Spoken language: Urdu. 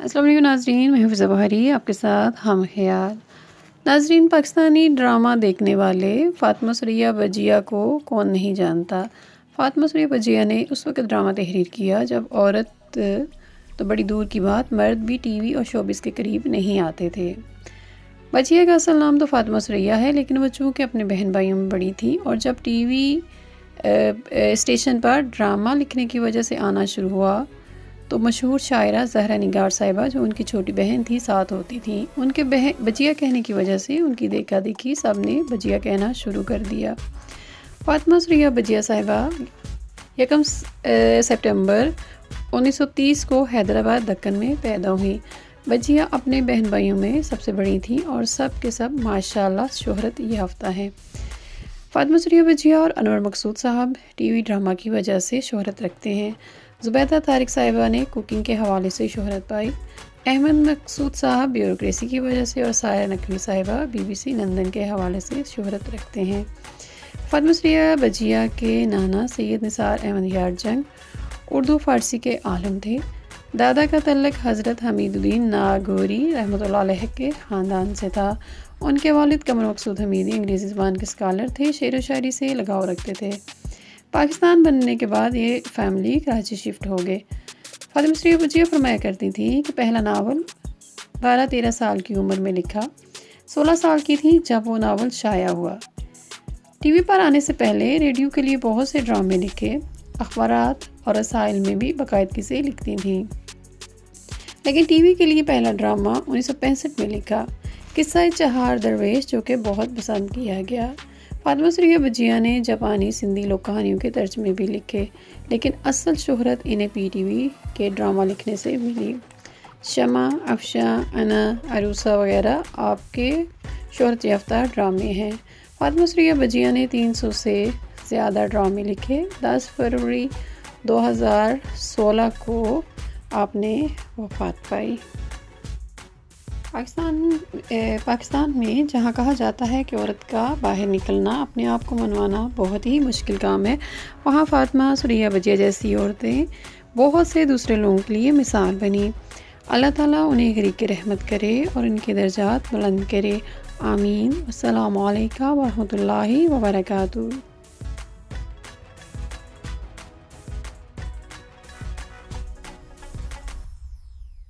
السلام علیکم ناظرین، میں حفظہ بہاری آپ کے ساتھ ہم خیال۔ ناظرین، پاکستانی ڈرامہ دیکھنے والے فاطمہ سریا بجیا کو کون نہیں جانتا۔ فاطمہ سریا بجیا نے اس وقت ڈرامہ تحریر کیا جب عورت تو بڑی دور کی بات، مرد بھی ٹی وی اور شوبز کے قریب نہیں آتے تھے۔ بجیا کا اصل نام تو فاطمہ سریا ہے، لیکن وہ چونکہ اپنے بہن بھائیوں میں بڑی تھی اور جب ٹی وی اسٹیشن پر ڈرامہ لکھنے کی وجہ سے آنا شروع ہوا تو مشہور شاعرہ زہرا نگار صاحبہ جو ان کی چھوٹی بہن تھی ساتھ ہوتی تھیں۔ ان کے بجیا کہنے کی وجہ سے ان کی دیکھا دیکھی سب نے بجیا کہنا شروع کر دیا۔ فاطمہ سریا بجیا صاحبہ 1 سپٹمبر 1930 کو حیدرآباد دکن میں پیدا ہوئی۔ بجیا اپنے بہن بھائیوں میں سب سے بڑی تھیں اور سب کے سب ماشاءاللہ شہرت یافتہ ہیں۔ فاطمہ سریا بجیا اور انور مقصود صاحب ٹی وی ڈرامہ کی وجہ سے شہرت رکھتے ہیں۔ زبیدہ طارق صاحبہ نے کوکنگ کے حوالے سے شہرت پائی۔ احمد مقصود صاحب بیوروکریسی کی وجہ سے اور سائرہ نقوی صاحبہ BBC لندن کے حوالے سے شہرت رکھتے ہیں۔ فاطمہ سریا بجیا کے نانا سید نثار احمد یار جنگ اردو فارسی کے عالم تھے۔ دادا کا تعلق حضرت حمید الدین ناگوری رحمۃ اللہ علیہ کے خاندان سے تھا۔ ان کے والد قمر مقصود حمیدی انگریزی زبان کے اسکالر تھے، شعر و شاعری سے لگاؤ رکھتے تھے۔ پاکستان بننے کے بعد یہ فیملی کراچی شفٹ ہو گئے۔ فاطمہ سریا بجیا فرمایا کرتی تھیں کہ پہلا ناول 12-13 سال کی عمر میں لکھا، 16 سال کی تھی جب وہ ناول شائع ہوا۔ ٹی وی پر آنے سے پہلے ریڈیو کے لیے بہت سے ڈرامے لکھے، اخبارات اور رسائل میں بھی باقاعدگی سے لکھتی تھیں، لیکن ٹی وی کے لیے پہلا ڈرامہ 1965 میں لکھا، قصہ چہار درویش، جو کہ بہت پسند کیا گیا۔ فاطمہ سریا بجیا نے جاپانی سندھی لوک کہانیوں کے ترجمے بھی لکھے، لیکن اصل شہرت انہیں PTV کے ڈرامہ لکھنے سے ملی۔ شمع، افشاں، انا، عروسہ وغیرہ آپ کے شہرت یافتہ ڈرامے ہیں۔ فاطمہ سریا بجیا نے 300 سے زیادہ ڈرامے لکھے۔ 10 فروری 2016 کو آپ نے وفات پائی۔ پاکستان میں جہاں کہا جاتا ہے کہ عورت کا باہر نکلنا، اپنے آپ کو منوانا بہت ہی مشکل کام ہے، وہاں فاطمہ سریا بجیا جیسی عورتیں بہت سے دوسرے لوگوں کے لیے مثال بنی۔ اللہ تعالیٰ انہیں غریق رحمت کرے اور ان کے درجات بلند کرے، آمین۔ السلام علیکم ورحمۃ اللہ وبرکاتہ۔